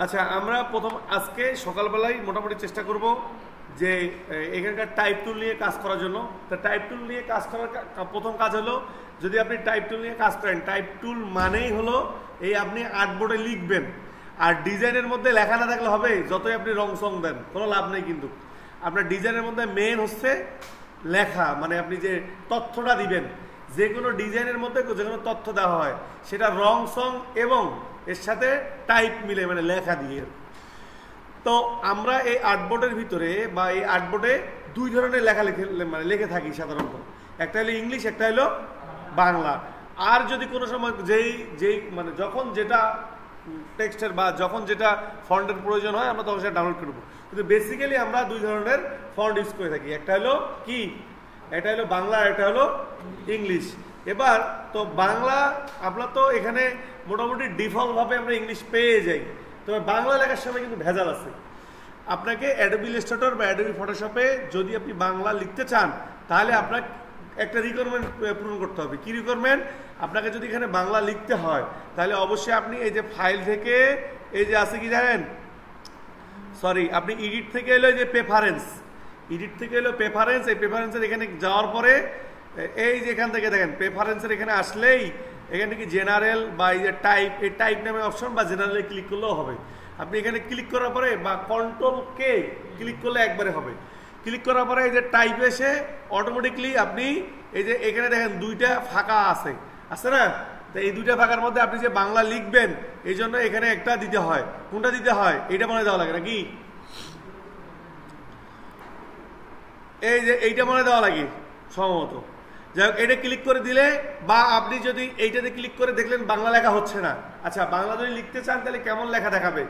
আচ্ছা, আমরা প্রথম আজকে সকালবেলায় মোটামুটি চেষ্টা করব যে এখানকার টাইপ টুল নিয়ে কাজ করার জন্য। তো টাইপ টুল নিয়ে কাজ করার প্রথম কাজ হলো, যদি আপনি টাইপ টুল নিয়ে কাজ করেন, টাইপ টুল মানেই হলো এই আপনি আর্টবোর্ডে লিখবেন। আর ডিজাইনের মধ্যে লেখা না থাকলে হবে, যতই আপনি রং সং দেন কোনো লাভ নেই। কিন্তু আপনার ডিজাইনের মধ্যে মেন হচ্ছে লেখা, মানে আপনি যে তথ্যটা দিবেন, যে কোনো ডিজাইনের মধ্যে যে কোনো তথ্য দেওয়া হয় সেটা রং সং এবং এর সাথে টাইপ মিলে, মানে লেখা দিয়ে। তো আমরা এই আর্টবোর্ডের ভিতরে বা এই আর্টবোর্ডে দুই ধরনের লেখা লিখে থাকি সাধারণত। একটা হলো ইংলিশ, একটা হলো বাংলা। আর যদি কোনো সময় যেই মানে যখন যেটা টেক্সটের বা যখন যেটা ফন্টের প্রয়োজন হয় আমরা তখন সেটা ডাউনলোড করব। কিন্তু বেসিক্যালি আমরা দুই ধরনের ফন্ট ইউজ করে থাকি, একটা হলো কি, এটা হলো বাংলা, একটা হলো ইংলিশ। এবার তো বাংলা আপনার তো এখানে মোটামুটি ডিফল্টভাবে আমরা ইংলিশ পেয়ে যাই, তবে বাংলা লেখার সময় কিন্তু ভেজাল আছে। আপনাকে অ্যাডোবি ইলাস্ট্রেটর বা অ্যাডোবি ফটোশপে যদি আপনি বাংলা লিখতে চান তাহলে আপনার একটা রিকোয়ারমেন্ট পূরণ করতে হবে। কি রিকোয়ারমেন্ট? আপনাকে যদি এখানে বাংলা লিখতে হয় তাহলে অবশ্যই আপনি এই যে ফাইল থেকে এই যে আছে কি জানেন, সরি, আপনি এডিট থেকে এলো এই যে প্রেফারেন্স, এডিট থেকে এলো প্রেফারেন্স। এই প্রেফারেন্সের এখানে যাওয়ার পরে এই যে এখান থেকে দেখেন প্রেফারেন্সের এখানে আসলেই এখানে কি জেনারেল বা এই যে টাইপ, এই টাইপ নামে অপশন বা জেনারেলে ক্লিক করলেও হবে। আপনি এখানে ক্লিক করার পরে বা কন্ট্রোল কে ক্লিক করলে একবারে হবে। ক্লিক করার পরে এই যে টাইপ এসে অটোমেটিকলি আপনি এই যে এখানে দেখেন দুইটা ফাঁকা আছে না, তো এই দুইটা ফাঁকার মধ্যে আপনি যে বাংলা লিখবেন এই জন্য এখানে একটা দিতে হয়। কোনটা দিতে হয়? এইটা মনে দেওয়া লাগে নাকি? এই যে এইটা মনে দেওয়া লাগে সম্ভবত। যাই হোক, এটা ক্লিক করে দিলে বা আপনি যদি এইটাতে ক্লিক করে দেখলেন বাংলা লেখা হচ্ছে না, আচ্ছা বাংলা যদি লিখতে চান তাহলে কেমন লেখা দেখাবে?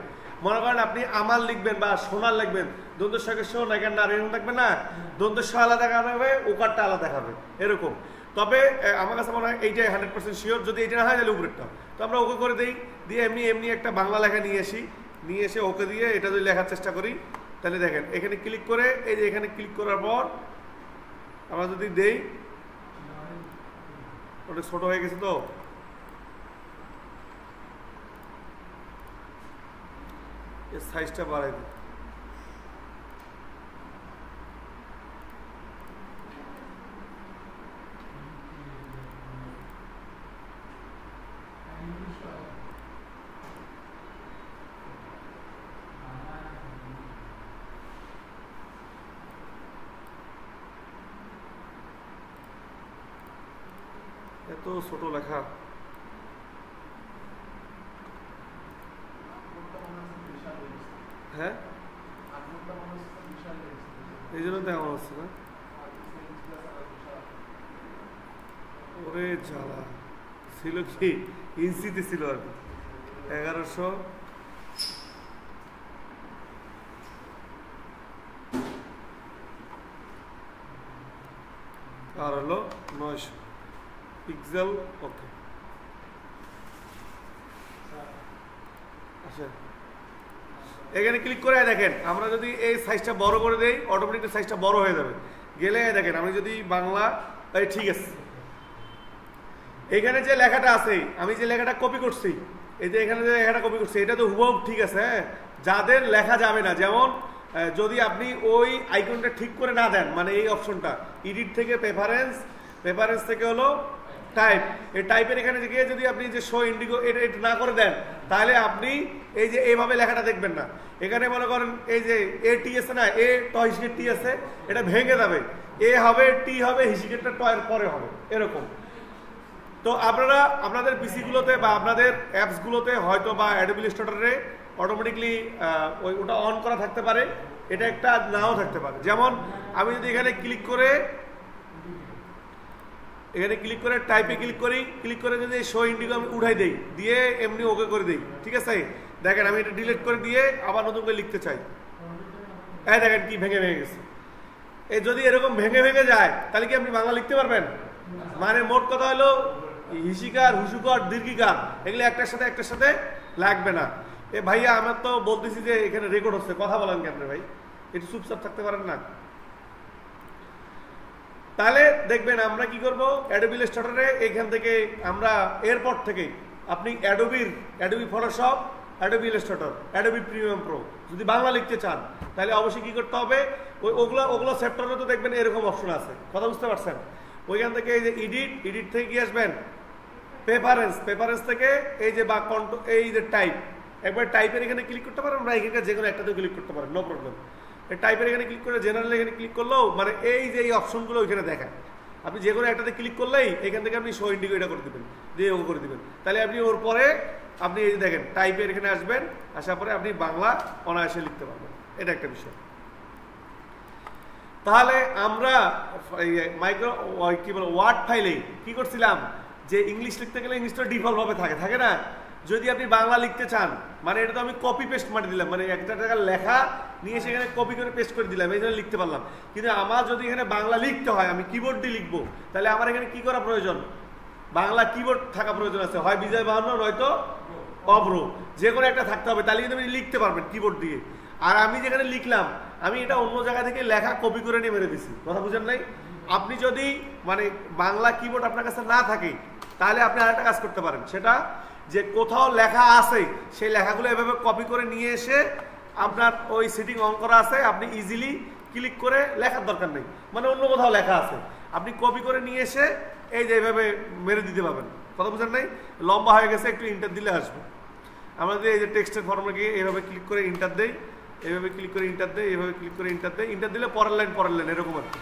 মনে করেন আপনি আমার লিখবেন বা সোনার লিখবেন, দন্ত সঙ্গে শো নাইকার না এরকম থাকবে না, দন্ত স আলাদা দেখাবে, ওকারটা আলাদা দেখাবে এরকম। তবে আমার কাছে মনে হয় এইটাই 100% শিওর। যদি এইটা না হয় তাহলে উপরেরটা। তো আমরা ওকে করে দিই, দিয়ে এমনি একটা বাংলা লেখা নিয়ে এসে ওকে দিয়ে এটা যদি লেখার চেষ্টা করি তাহলে দেখেন এখানে ক্লিক করে এই যে এখানে ক্লিক করার পর আমরা যদি দেই, ওটা ছোট হয়ে গেছে তো এর সাইজটা বাড়াই দিই। এত ছোট লেখা, হ্যাঁ এই জন্য তেমন হচ্ছে না। ওরে জ্বালা, ছিল কি ইঞ্চিতে ছিল আর কি 1100, আর হলো 900 পিক্সেল। ওকে, আচ্ছা এখানে ক্লিক করে দেখেন আমরা যদি এই সাইজটা বড় করে দেই অটোমেটিক সাইজটা বড় হয়ে যাবে। গেলে দেখেন আমি যদি বাংলা, ঠিক আছে, এখানে যে লেখাটা আছে আমি যে লেখাটা কপি করছি, এই যে এখানে যে লেখাটা কপি করছি এটা তো হুবহু ঠিক আছে। হ্যাঁ, যাদের লেখা যাবে না, যেমন যদি আপনি ওই আইকনটা ঠিক করে না দেন, মানে এই অপশনটা এডিট থেকে প্রেফারেন্স থেকে হলো টাইপ, এই টাইপের এখানে গিয়ে যদি আপনি যে শো ইন্ডিগো এটা না করে দেন তাহলে আপনি এই যে এইভাবে লেখাটা দেখবেন না। এখানে মনে করেন এই যে এ টি আছে না, এ ট হিসিকের টি আছে, এটা ভেঙে যাবে, এ হবে টি হবে, হিসিকেরটা ট এর পরে হবে এরকম। তো আপনারা আপনাদের পিসিগুলোতে বা আপনাদের অ্যাপসগুলোতে হয়তো বা অ্যাডোবি ইলাস্ট্রেটরে অটোমেটিকলি ওটা অন করা থাকতে পারে, এটা একটা নাও থাকতে পারে। যেমন আমি যদি এখানে ক্লিক করে টাইপে ক্লিক করে যদি শো ইন্ডিগো আমি উঠাই দেই, দিয়ে এমনি ওকে করে দিই, ঠিক আছে, দেখেন আমি এটা ডিলিট করে দিয়ে আবার নতুন করে লিখতে চাই, দেখেন কি ভেঙে গেছে। এই যদি এরকম ভেঙে যায় তাহলে কি আপনি বাংলা লিখতে পারবেন? মানে মোট কথা হলো হিসিকার, হুসুকার, দীর্ঘিকার এগুলো একটার সাথে লাগবে না। এ ভাইয়া আমার তো বলতেছি যে এখানে রেকর্ড হচ্ছে, কথা বলেন কেন ভাই, একটু চুপচাপ থাকতে পারেন না? তাহলে দেখবেন আমরা কি করব, অ্যাডোবি ইলাস্ট্রেটরে এখান থেকে আমরা এরপর থেকে আপনি Adobe Photoshop Adobe Illustrator, Adobe premium pro যদি বাংলা লিখতে চান তাহলে অবশ্যই কী করতে হবে, ওগুলো চ্যাপ্টারে তো দেখবেন এরকম অপশন আছে, কথা বুঝতে পারছেন? ওইখান থেকে এই যে এডিট থেকে কি আসবেন, পেপারেন্স থেকে এই যে বা এই যে টাইপ, একবার টাইপের এখানে ক্লিক করতে পারেন, আমরা এখানে যে কোনো একটাতেও ক্লিক করতে পারেন, নো প্রবলেম। এই টাইপের এখানে ক্লিক করে জেনারেল এখানে ক্লিক করলেও মানে এই যে এই অপশনগুলো ওইখানে দেখায়, আপনি যে কোনো একটাতে ক্লিক করলেই এখান থেকে আপনি শো ইন্ডিগো এটা করে দেবেন, দিয়ে ও করে দেবেন, তাহলে আপনি ওর পরে আপনি এই যে দেখেন টাইপের এখানে আসবেন, আসার পরে আপনি বাংলা অনায়াসে লিখতে পারবেন, এটা একটা বিষয়। তাহলে আমরা কি বলে ওয়ার্ড ফাইলে কি করছিলাম, যে ইংলিশ লিখতে গেলে ইংলিশটা ডিফল্ট ভাবে থাকে না, যদি আপনি বাংলা লিখতে চান মানে এটা তো আমি কপি পেস্ট মারি দিলাম, মানে একটা টাকার লেখা নিয়ে সেখানে কপি করে পেস্ট করে দিলাম, এই জন্য লিখতে পারলাম। কিন্তু আমার যদি এখানে বাংলা লিখতে হয়, আমি কিবোর্ড দিয়ে লিখবো, তাহলে আমার এখানে কি করা প্রয়োজন, বাংলা কিবোর্ড থাকা প্রয়োজন আছে, হয় বিজয় বাহান্ন নয়তো অব্র, যে কোনো একটা থাকতে হবে, তাহলে কিন্তু আপনি লিখতে পারবেন কিবোর্ড দিয়ে। আর আমি যেখানে লিখলাম আমি এটা অন্য জায়গা থেকে লেখা কপি করে নিয়ে মেরে দিছি, কথা বুঝেন নাই? আপনি যদি মানে বাংলা কিবোর্ড আপনার কাছে না থাকে তাহলে আপনি আরেকটা কাজ করতে পারেন, সেটা যে কোথাও লেখা আছে সেই লেখাগুলো এভাবে কপি করে নিয়ে এসে আপনার ওই সিটিং অন করা আছে, আপনি ইজিলি ক্লিক করে লেখার দরকার নেই, মানে অন্য কোথাও লেখা আছে আপনি কপি করে নিয়ে এসে এই যে এইভাবে মেরে দিতে পারবেন, কথা বুঝেন নাই? লম্বা হয়ে গেছে, একটু ইন্টার দিলে আসবে। আমরা যদি এই যে টেক্সটের ফর্মে গিয়ে এইভাবে ক্লিক করে ইন্টার দেই, এইভাবে ক্লিক করে ইন্টার দেই, এইভাবে ক্লিক করে ইন্টার দেই, ইন্টার দিলে পরের লাইন এরকম আর কি।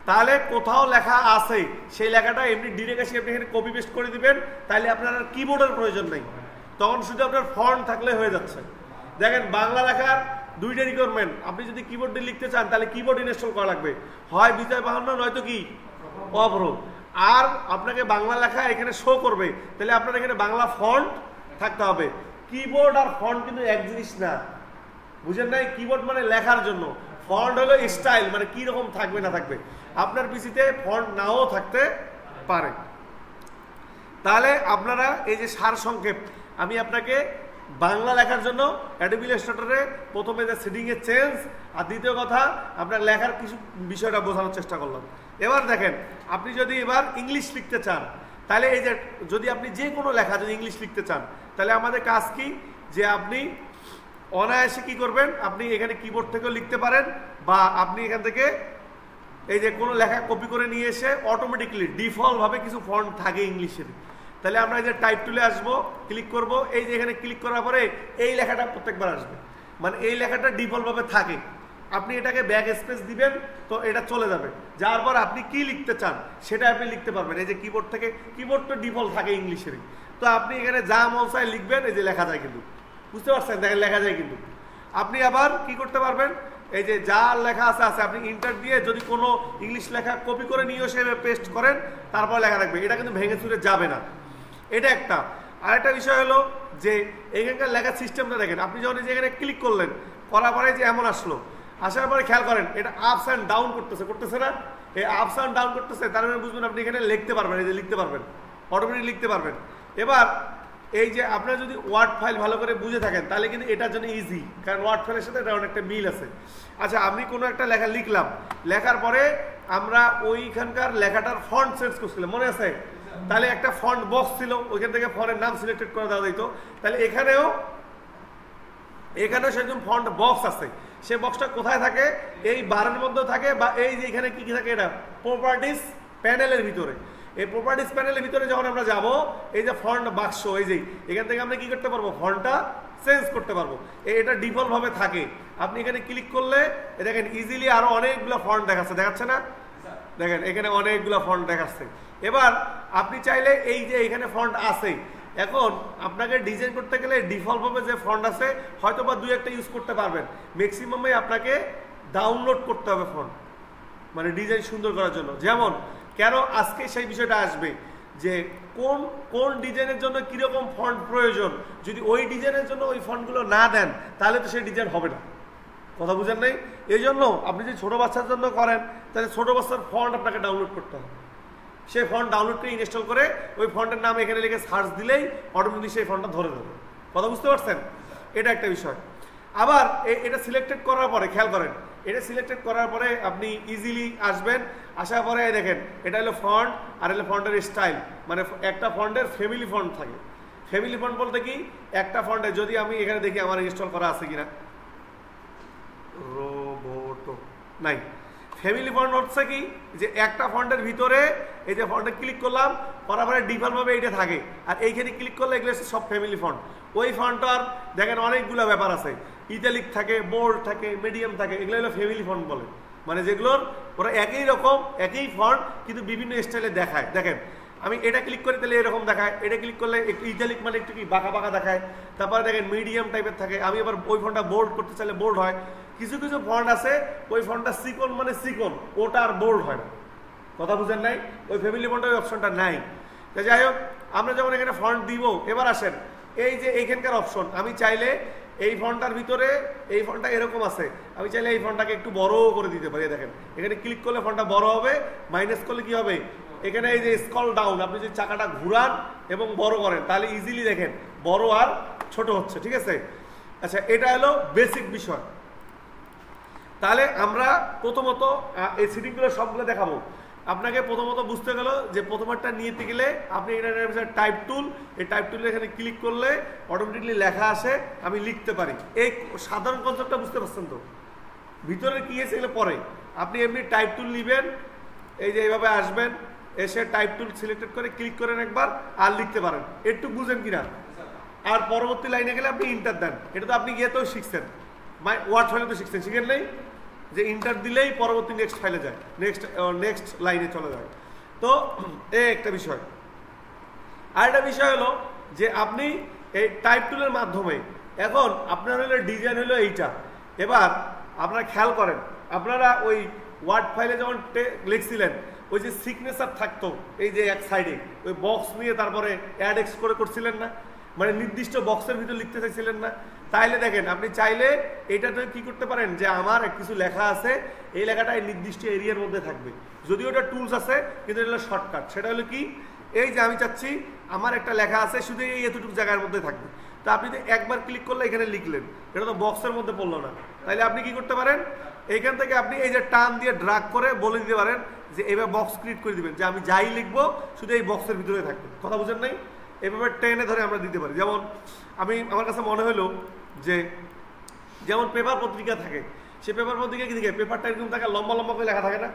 তাহলে কোথাও লেখা আছে সেই লেখাটা এমনি ডিরেক্ট এসে আপনি এখানে কপি পেস্ট করে দিবেন, তাহলে আপনার আর কিবোর্ডের প্রয়োজন নেই, তখন শুধু আপনার ফন্ট থাকলে হয়ে যাচ্ছে। দেখেন বাংলা লেখার দুইটা রিকোয়ারমেন্ট, আপনি যদি কিবোর্ড দিয়ে লিখতে চান তাহলে কিবোর্ড ইনস্টল করা লাগবে, হয় বিজয় বাহান্ন নয়তো কি অব্র। আর আপনাকে বাংলা লেখা এখানে শো করবে, তাহলে আপনার এখানে বাংলা ফন্ট থাকতে হবে। কিবোর্ড আর ফন্ট কিন্তু এক জিনিস না, বুঝেন নাই? কিবোর্ড মানে লেখার জন্য, ফন্ট হলো স্টাইল, মানে কি রকম থাকবে না থাকবে। আপনার পিসিতে ফন্ট নাও থাকতে পারে। তাহলে আপনারা এই যে সার সংক্ষেপ আমি আপনাকে বাংলা লেখার জন্য অ্যাডোবি ইলাস্ট্রেটরে প্রথমে যে সেটিংয়ের চেঞ্জ, আর দ্বিতীয় কথা আপনার লেখার কিছু বিষয়টা বোঝানোর চেষ্টা করলাম। এবার দেখেন আপনি যদি এবার ইংলিশ লিখতে চান, তাহলে এই যে যদি আপনি যে কোনো লেখা যদি ইংলিশ লিখতে চান, তাহলে আমাদের কাজ কি, যে আপনি অনায়াসে কি করবেন, আপনি এখানে কিবোর্ড থেকেও লিখতে পারেন, বা আপনি এখান থেকে এই যে কোনো লেখা কপি করে নিয়ে এসে অটোমেটিকলি ডিফল্টভাবে কিছু ফন্ট থাকে ইংলিশের, তাহলে আমরা এই যে টাইপ টুলে আসবো, ক্লিক করব, এই যে এখানে ক্লিক করার পরে এই লেখাটা প্রত্যেকবার আসবে, মানে এই লেখাটা ডিফল্টভাবে থাকে। আপনি এটাকে ব্যাক স্পেস দিবেন তো এটা চলে যাবে, যার পর আপনি কি লিখতে চান সেটা আপনি লিখতে পারবেন। এই যে কিবোর্ড থেকে, কিবোর্ড তো ডিফল্ট থাকে ইংলিশেরই, তো আপনি এখানে যা মন চায় লিখবেন, এই যে লেখা যায় কিন্তু, বুঝতে পারছেন? দেখেন লেখা যায় কিন্তু। আপনি আবার কি করতে পারবেন, এই যে যা লেখা আছে আপনি ইন্টার দিয়ে যদি কোনো ইংলিশ লেখা কপি করে নিয়েও সেভাবে পেস্ট করেন, তারপর লেখা রাখবে, এটা কিন্তু ভেঙে চুরে যাবে না। এটা একটা। আরেকটা বিষয় হলো যে এখানকার লেখার সিস্টেমটা দেখেন, আপনি যখন এখানে ক্লিক করলেন, করার পরে যে এমন আসলো, আসার পরে খেয়াল করেন এটা আপস অ্যান্ড ডাউন করতেছে না, এই আপস অ্যান্ড ডাউন করতেছে, তার মানে বুঝবেন আপনি এখানে লিখতে পারবেন, এই যে লিখতে পারবেন, অটোমেটিক লিখতে পারবেন। এবার এই যে আপনারা যদি ওয়ার্ড ফাইল ভালো করে বুঝে থাকেন তাহলে কিন্তু এটার জন্য ইজি, কারণ ওয়ার্ড ফাইলের সাথে এটা অনেকটা মিল আছে। আচ্ছা, আমি কোনো একটা লেখা লিখলাম, লেখার পরে আমরা ওইখানকার লেখাটার ফন্ট চেঞ্জ করছিলাম, মনে আছে? তাহলে একটা ফন্ট বক্স ছিল, ওইখান থেকে ফন্টের নাম সিলেক্টেড করে দেওয়া যেত। তাহলে এখানেও সেরকম ফন্ট বক্স আছে, সে বক্সটা কোথায় থাকে, এই বারের মধ্যে থাকে, বা এই যে এখানে কি কি থাকে, এটা প্রপার্টিস প্যানেলের ভিতরে। এই প্রপার্টিস প্যানেলের ভিতরে যখন আমরা যাব, এই যে ফন্ট বাক্স, এই যে এখান থেকে আমরা কি করতে পারবো, ফন্টটা চেঞ্জ করতে পারবো। এটা ডিফল্ট ভাবে থাকে, আপনি এখানে ক্লিক করলে দেখেন ইজিলি আরো অনেকগুলো ফন্ট দেখাচ্ছে না, দেখেন এখানে অনেকগুলো ফন্ট দেখাচ্ছে। এবার আপনি চাইলে এই যে এখানে ফন্ট আছে, এখন আপনাকে ডিজাইন করতে গেলে ডিফল্ট ভাবে যে ফন্ট আছে হয়তো বা দুই একটা ইউজ করতে পারবেন, ম্যাক্সিমামে আপনাকে ডাউনলোড করতে হবে ফন্ট, মানে ডিজাইন সুন্দর করার জন্য। যেমন কেন আজকে সেই বিষয়টা আসবে, যে কোন কোন ডিজাইনের জন্য কিরকম ফন্ট প্রয়োজন, যদি ওই ডিজাইনের জন্য ওই ফন্টগুলো না দেন তাহলে তো সেই ডিজাইন হবে না, কথা বুঝেন নাই? এই জন্য আপনি যদি ছোটো বাচ্চার জন্য করেন তাহলে ছোটো বাচ্চার ফন্ট আপনাকে ডাউনলোড করতে হবে, সেই ফন্ট ডাউনলোড করে ইনস্টল করে ওই ফন্টের নাম এখানে লিখে সার্চ দিলেই অটোমেটিক সেই ফন্টটা ধরে দেবে, কথা বুঝতে পারছেন? এটা একটা বিষয়। আবার এটা সিলেক্টেড করার পরে খেয়াল করেন, এটা সিলেক্টেড করার পরে আপনি ইজিলি আসবেন, আসার পরে দেখেন এটা হলো ফন্ট আর হলো ফন্টের স্টাইল, মানে একটা ফন্টের ফ্যামিলি ফন্ট থাকে। ফ্যামিলি ফন্ট বলতে কি, একটা ফন্টে যদি আমি এখানে দেখি আমার ইনস্টল করা আছে কিনা, রোবোটো নাই। ফ্যামিলি ফন্ট হচ্ছে কি, যে একটা ফন্টের ভিতরে এই যে ফন্টে ক্লিক করলাম, করার পরে ডিফল্টভাবে এইটা থাকে, আর এইখানে ক্লিক করলে এগুলো সব ফ্যামিলি ফন্ট। ওই ফন্টটার দেখেন অনেকগুলো ব্যাপার আছে, ইটালিক থাকে, বোল্ড থাকে, মিডিয়াম থাকে, এগুলো হলো ফ্যামিলি ফন্ট বলে। মানে যেগুলোর ওরা একই রকম একই ফন্ট কিন্তু বিভিন্ন স্টাইলে দেখায়। দেখেন আমি এটা ক্লিক করি তাহলে এরকম দেখায়, এটা ক্লিক করলে একটু ইটালিক মানে একটু কি বাঁকা বাঁকা দেখায়, তারপরে দেখেন মিডিয়াম টাইপের থাকে। আমি আবার ওই ফন্টটা বোল্ড করতে চাইলে বোল্ড হয়। কিছু কিছু ফন্ট আছে ওই ফন্টটা চিকন মানে চিকন, ওটা আর বোল্ড হয় না। কথা বুঝেন নাই? ওই ফ্যামিলি ফন্টের ওই অপশনটা নাই। তো যাই হোক, আমরা যখন এখানে ফন্ট দিব, এবার আসেন এই যে এইখানকার অপশন, আমি চাইলে এই ফন্টটার ভিতরে এই ফন্টটা এরকম আছে, আমি চাইলে এই ফন্টটাকে একটু বড় করে দিতে পারি। দেখেন এখানে ক্লিক করলে ফন্টটা বড় হবে, মাইনাস করলে কি হবে, এখানে এই যে স্ক্রল ডাউন, আপনি যদি চাকাটা ঘুরান এবং বড় করেন তাহলে ইজিলি দেখেন বড় আর ছোট হচ্ছে। ঠিক আছে, আচ্ছা এটা হলো বেসিক বিষয়। তাহলে আমরা প্রথমত এই সেটিংগুলো সবগুলো দেখাবো। আপনাকে প্রথমত বুঝতে গেল যে প্রথমটা নিতে গেলে আপনি এটা টাইপ টুল, এই টাইপ টুলে এখানে ক্লিক করলে অটোমেটিকলি লেখা আসে, আমি লিখতে পারি। এই সাধারণ কনসেপ্টটা বুঝতে পারছেন তো? ভিতরে কি আছে এগুলো পরে। আপনি এমনি টাইপ টুল নেবেন, এই যে এইভাবে আসবেন, এসে টাইপ টুল সিলেক্টেড করে ক্লিক করেন একবার, আর লিখতে পারেন। একটু বুঝেন কিনা, আর পরবর্তী লাইনে গেলে আপনি ইন্টার দেন। এটা তো আপনি গিয়ে তো শিখছেন, ওয়ার্ড ফাইলে তো শিখছেন, শিখেন নেই যে ইন্টার দিলেই পরবর্তী নেক্সট ফাইলে যায়, নেক্সট লাইনে চলে যায়। তো এই একটা বিষয়। আর একটা বিষয় হলো যে আপনি এই টাইপ টুলের মাধ্যমে এখন আপনার হলো ডিজাইন হলো এইটা। এবার আপনারা খেয়াল করেন, আপনারা ওই ওয়ার্ড ফাইলে যখন লিখছিলেন ওই যে সিগনেচার থাকতো এই যে এক সাইডে, ওই বক্স নিয়ে তারপরে অ্যাড এক্স করে করছিলেন না, মানে নির্দিষ্ট বক্সের ভিতর লিখতে চাইছিলেন না। তাইলে দেখেন আপনি চাইলে এইটাতে কি করতে পারেন, যে আমার কিছু লেখা আছে, এই লেখাটা এই নির্দিষ্ট এরিয়ার মধ্যে থাকবে। যদিও ওটা টুলস আছে কিন্তু এটা হলো শর্টকাট। সেটা হলো কি, এই যে আমি চাচ্ছি আমার একটা লেখা আছে শুধু এই এতটুকু জায়গার মধ্যে থাকবে, তো আপনি তো একবার ক্লিক করলে এখানে লিখলেন, এটা তো বক্সের মধ্যে পড়লো না। তাইলে আপনি কি করতে পারেন, এইখান থেকে আপনি এই যে টান দিয়ে ড্রাগ করে বলে দিতে পারেন যে এবার বক্স ক্রিয়েট করে দিবেন, যে আমি যাই লিখবো শুধু এই বক্সের ভিতরে থাকবে। কথা বুঝেন নাই? এভাবে টেনে ধরে আমরা দিতে পারি। যেমন আমার কাছে মনে হলো যে যেমন পেপার পত্রিকা থাকে, সে পেপার পত্রিকা কি থাকে, পেপারটা এরকম থাকে, লম্বা লম্বা করে লেখা থাকে না,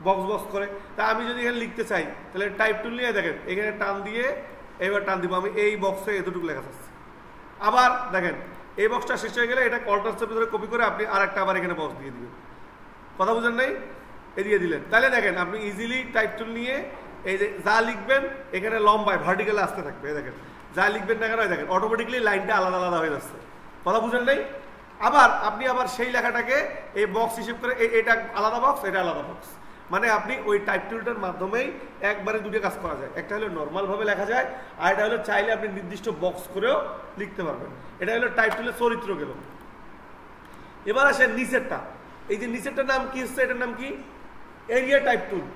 বক্স বক্স করে। তা আমি যদি এখানে লিখতে চাই তাহলে টাইপ টুল নিয়ে দেখেন এখানে টান দিয়ে এবার টান দিব, আমি এই বক্সে এতটুকু লেখা থাকছে। আবার দেখেন এই বক্সটা শেষ হয়ে গেলে এটা কন্ট্রাস্টের ভিতরে কপি করে আপনি আর একটা আবার এখানে বক্স দিয়ে দিবেন। কথা বুঝেন নাই? এড়িয়ে দিলেন। তাহলে দেখেন আপনি ইজিলি টাইপ টুল নিয়ে এই যে যা লিখবেন এখানে লম্বায় ভার্টিক্যালে আসতে থাকবে। দেখেন যা লিখবেন না কেন দেখেন অটোমেটিকলি লাইনটা আলাদা আলাদা হয়ে যাচ্ছে। কথা বুঝেন নাই? আবার আপনি আবার সেই লেখাটাকে এই বক্স হিসেব করে এটা আলাদা বক্স, এটা আলাদা বক্স, মানে আপনি ওই টাইপ টুলটার মাধ্যমেই একবারে দুটো কাজ করা যায়। একটা হলো নর্মালভাবে লেখা যায়, আর এটা হলো চাইলে আপনি নির্দিষ্ট বক্স করেও লিখতে পারবেন। এটা হলো টাইপ টুলের চরিত্র গেল। এবার আসেন নিচেরটা। এই যে নিচেরটার নাম কি হচ্ছে, এটার নাম কি, এরিয়া টাইপ টুল।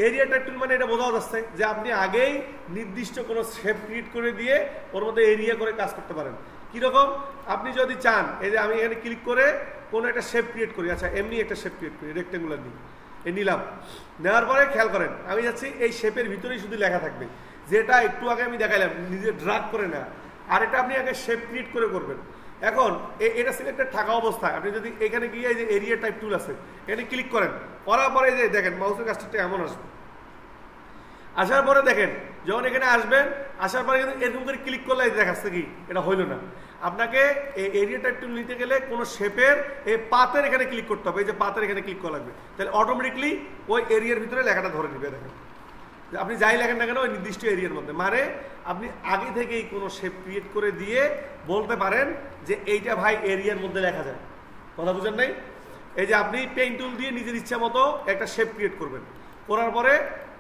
এরিয়া টাইপ টুল মানে এটা বোঝা যাচ্ছে যে আপনি আগেই নির্দিষ্ট কোনো শেপ ক্রিয়েট করে দিয়ে ওর মধ্যে এরিয়া করে কাজ করতে পারেন। কীরকম, আপনি যদি চান এই যে আমি এখানে ক্লিক করে কোনো একটা শেপ ক্রিয়েট করি, আচ্ছা এমনি একটা শেপ ক্রিয়েট করি, রেক্টেঙ্গুলার নিই, নিলাম। নেওয়ার পরে খেয়াল করেন আমি যাচ্ছি এই শেপের ভিতরেই শুধু লেখা থাকবে, যেটা একটু আগে আমি দেখাইলাম নিজে ড্রাগ করে না, আর এটা আপনি আগে শেপ ক্রিয়েট করে করবেন। এখন এটা সিলেক্টেড থাকা অবস্থায় আপনি যদি এখানে গিয়ে এই যে এরিয়া টাইপ টুল আছে এখানে ক্লিক করেন, করার পরে যে দেখেন মাউসের কাজটা এমন আসবে। আসার পরে দেখেন যখন এখানে আসবেন, আসার পরে কিন্তু এরকম করে ক্লিক করলে দেখাচ্ছে কি এটা হইল না। আপনাকে এই এরিয়া টাইপ টুল নিতে গেলে কোনো শেপের এই পাতের এখানে ক্লিক করতে হবে, এই যে পাতের এখানে ক্লিক করা লাগবে, তাহলে অটোমেটিকলি ওই এরিয়ার ভিতরে লেখাটা ধরে নিবে। দেখেন আপনি যাই লেখেন না কেন ওই নির্দিষ্ট এরিয়ার মধ্যে, মানে আপনি আগে থেকেই কোনো শেপ ক্রিয়েট করে দিয়ে বলতে পারেন যে এইটা ভাই এরিয়ার মধ্যে লেখা যায়। কথা বুঝেন নাই? এই যে আপনি পেন টুল দিয়ে নিজের ইচ্ছা মতো একটা শেপ ক্রিয়েট করবেন, করার পরে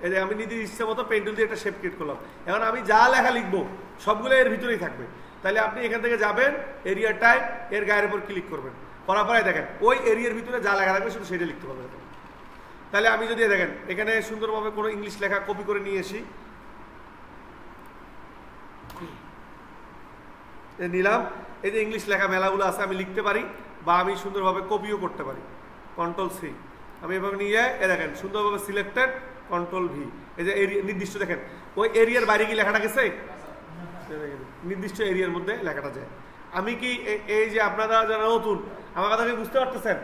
এই যে আমি নিজের ইচ্ছা মতো পেন টুল দিয়ে একটা শেপ ক্রিয়েট করলাম, এখন আমি যা লেখা লিখবো সবগুলো এর ভিতরেই থাকবে। তাহলে আপনি এখান থেকে যাবেন এরিয়া টাইপ, এর গায়ের উপর ক্লিক করবেন, করার পরে দেখেন ওই এরিয়ার ভিতরে যা লেখা থাকবে শুধু সেটা লিখতে পারবেন। তাহলে আমি যদি দেখেন এখানে সুন্দরভাবে কোনো ইংলিশ লেখা কপি করে নিয়ে আসি, নিলাম, এই যে ইংলিশ লেখা মেলাগুলো আছে আমি লিখতে পারি, বা আমি সুন্দরভাবে কপিও করতে পারি। কন্ট্রোল সি আমি এভাবে নিয়ে দেখেন সুন্দরভাবে সিলেক্টেড, কন্ট্রোল ভি, এই যে এরিয়া নির্দিষ্ট দেখেন ওই এরিয়ার বাইরে কি লেখাটা গেছে, নির্দিষ্ট এরিয়ার মধ্যে লেখাটা যায়। আমি কি এই যে আপনারা যারা নতুন আমার কথা কি বুঝতে পারতেছেন?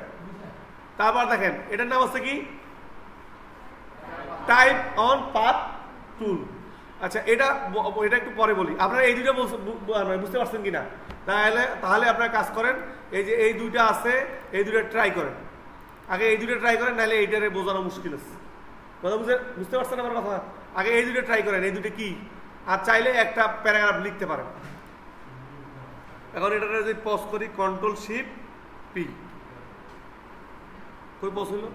তারপর দেখেন এটার নাম হচ্ছে কি টাইপ অন পাথ টুল। আচ্ছা এটা একটু পরে বলি, আপনারা এই দুইটা বুঝতে পারছেন কিনা? তাহলে আপনারা কাজ করেন, এই যে এই দুইটা আছে এই দুইটা ট্রাই করেন, আগে এই দুইটা ট্রাই করেন, নাহলে এইটারে বোঝানো মুশকিল আছে। কথা বুঝতে পারছেন আমার কথা? আগে এই দুটো ট্রাই করেন, এই দুটো কি, আর চাইলে একটা প্যারাগ্রাফ লিখতে পারেন। এখন এটা যদি পজ করি, কন্ট্রোল শিফট পি, কই পজ হইল?